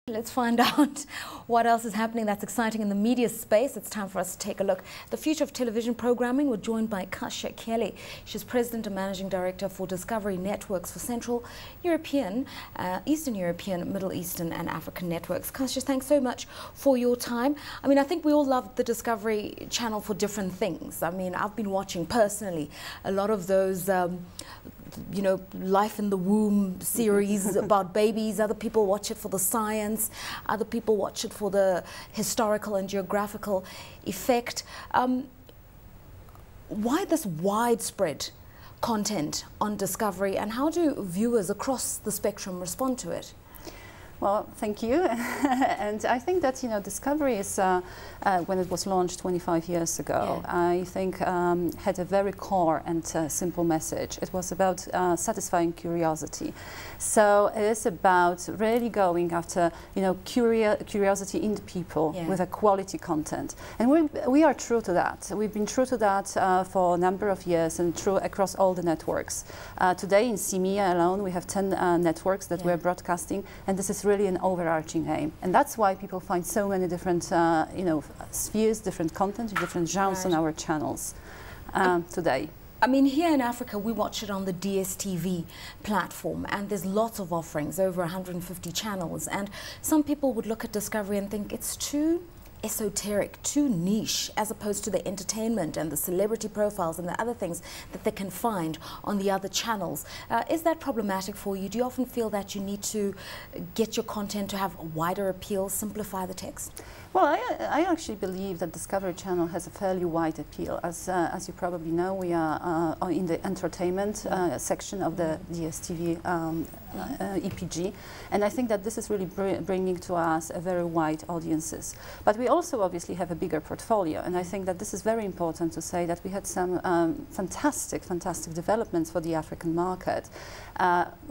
Let's find out what else is happening that's exciting in the media space. It's time for us to take a look at the future of television programming. We're joined by Kasia Kieli. She's President and Managing Director for Discovery Networks for Central European, Eastern European, Middle Eastern and African networks. Kasia, thanks so much for your time. I mean, I think we all love the Discovery Channel for different things. I mean, I've been watching personally a lot of those you know, life in the womb series about babies. Other people watch it for the science. Other people watch it for the historical and geographical effect. Why this widespread content on Discovery, and how do viewers across the spectrum respond to it? Well, thank you. And I think that, you know, Discovery is, when it was launched 25 years ago, I think had a very core and simple message. It was about satisfying curiosity. So it is about really going after, you know, curiosity in the people with a quality content. And we are true to that. We've been true to that for a number of years and true across all the networks. Today in CEMEA alone, we have 10 networks that we're broadcasting, and this is really an overarching aim, and that's why people find so many different, you know, spheres, different content, different genres on our channels today. I mean, here in Africa, we watch it on the DSTV platform, and there's lots of offerings, over 150 channels, and some people would look at Discovery and think it's too esoteric, too niche, as opposed to the entertainment and the celebrity profiles and the other things that they can find on the other channels. Is that problematic for you? Do you often feel that you need to get your content to have a wider appeal, simplify the text? Well, I actually believe that Discovery Channel has a fairly wide appeal. As you probably know, we are in the entertainment section of the DSTV EPG, and I think that this is really bringing to us a very wide audiences. But we also obviously have a bigger portfolio, and I think that this is very important to say that we had some fantastic developments for the African market.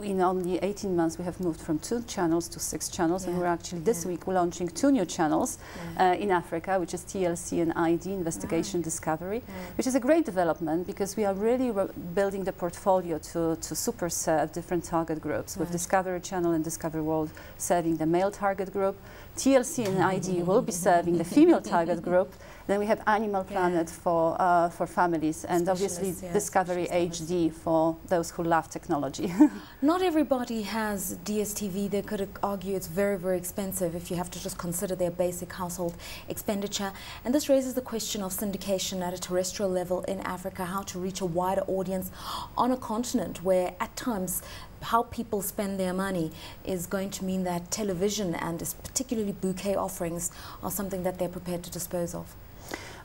In only 18 months, we have moved from 2 channels to 6 channels, and we're actually this week launching 2 new channels in Africa, which is TLC and ID, Investigation Discovery, which is a great development because we are really building the portfolio to super serve different target groups, with Discovery Channel and Discovery World serving the male target group. TLC and ID will be serving the female target group. Then we have Animal Planet for families, and obviously Discovery HD for those who love technology. Not everybody has DSTV. They could argue it's very, very expensive if you have to just consider their basic household expenditure. And this raises the question of syndication at a terrestrial level in Africa, how to reach a wider audience on a continent where at times how people spend their money is going to mean that television, and particularly bouquet offerings, are something that they're prepared to dispose of.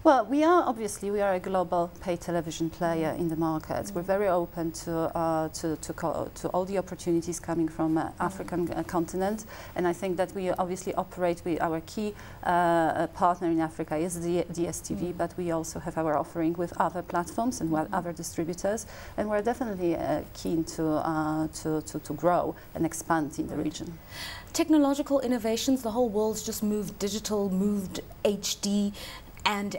Well, we are a global pay television player in the markets. We're very open to all the opportunities coming from African continent, and I think that we obviously operate with our key partner in Africa is the DSTV, but we also have our offering with other platforms and other distributors, and we're definitely keen to grow and expand in the region. Technological innovations, the whole world's just moved digital, moved HD. And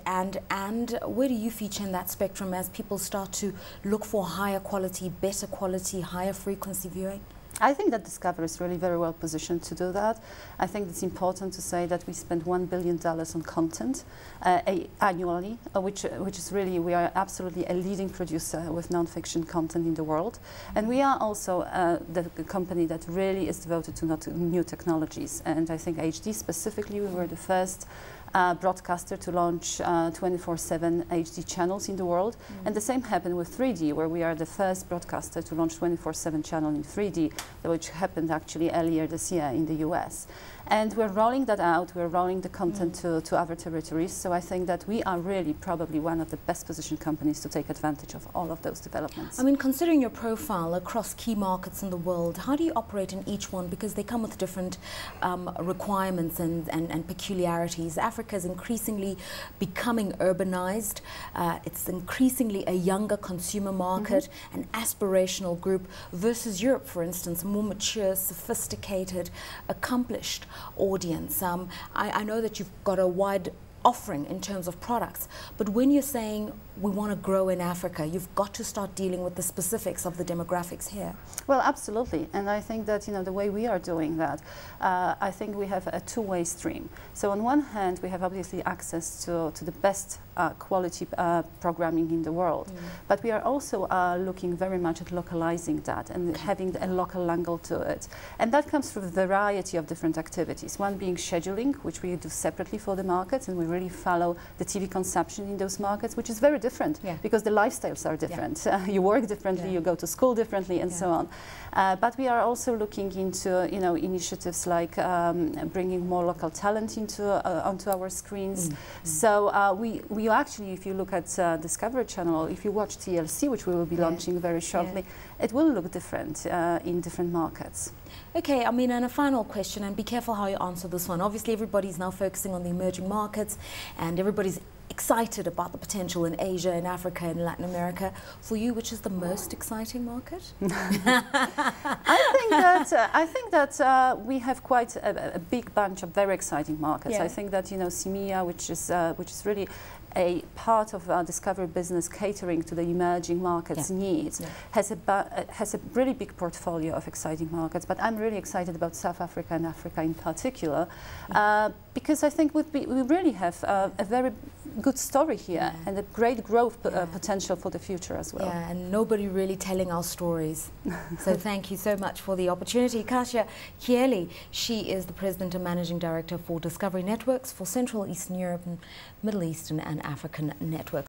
where do you feature in that spectrum as people start to look for higher quality, better quality, higher frequency viewing? I think that Discovery is really very well positioned to do that. I think it's important to say that we spend $1 billion on content annually, which is really, we are absolutely a leading producer with non-fiction content in the world. And we are also the company that really is devoted to new technologies. And I think HD specifically, we were the first broadcaster to launch 24/7 HD channels in the world. And the same happened with 3D, where we are the first broadcaster to launch 24/7 channel in 3D, which happened actually earlier this year in the US. And we're rolling that out, we're rolling the content to other territories, so I think that we are really probably one of the best positioned companies to take advantage of all of those developments. I mean, considering your profile across key markets in the world, how do you operate in each one? Because they come with different requirements and peculiarities. Africa is increasingly becoming urbanized. It's increasingly a younger consumer market, an aspirational group, versus Europe, for instance, a more mature, sophisticated, accomplished audience. I know that you've got a wide offering in terms of products. But when you're saying we want to grow in Africa, you've got to start dealing with the specifics of the demographics here. Well, absolutely. And I think that, the way we are doing that, I think we have a two-way stream. So on one hand, we have obviously access to the best quality programming in the world. But we are also looking very much at localizing that and having a local angle to it. And that comes through a variety of different activities. One being scheduling, which we do separately for the markets, and we really follow the TV consumption in those markets, which is very different because the lifestyles are different. You work differently, you go to school differently, and so on. But we are also looking into initiatives like bringing more local talent onto our screens. So we actually, if you look at Discovery Channel, if you watch TLC, which we will be launching very shortly, it will look different in different markets. Okay, I mean, and a final question, and be careful how you answer this one. Obviously, everybody's now focusing on the emerging markets, and everybody's excited about the potential in Asia, in Africa, and Latin America. For you, which is the most exciting market? I think that we have quite a big bunch of very exciting markets. I think that CEMEA, which is really a part of our Discovery business catering to the emerging markets needs, has a really big portfolio of exciting markets. But I'm really excited about South Africa and Africa in particular, because I think we really have a very good story here and a great growth potential for the future as well. Yeah, and nobody really telling our stories. So thank you so much for the opportunity. Kasia Kieli, she is the President and Managing Director for Discovery Networks for Central Eastern Europe and Middle Eastern and African networks.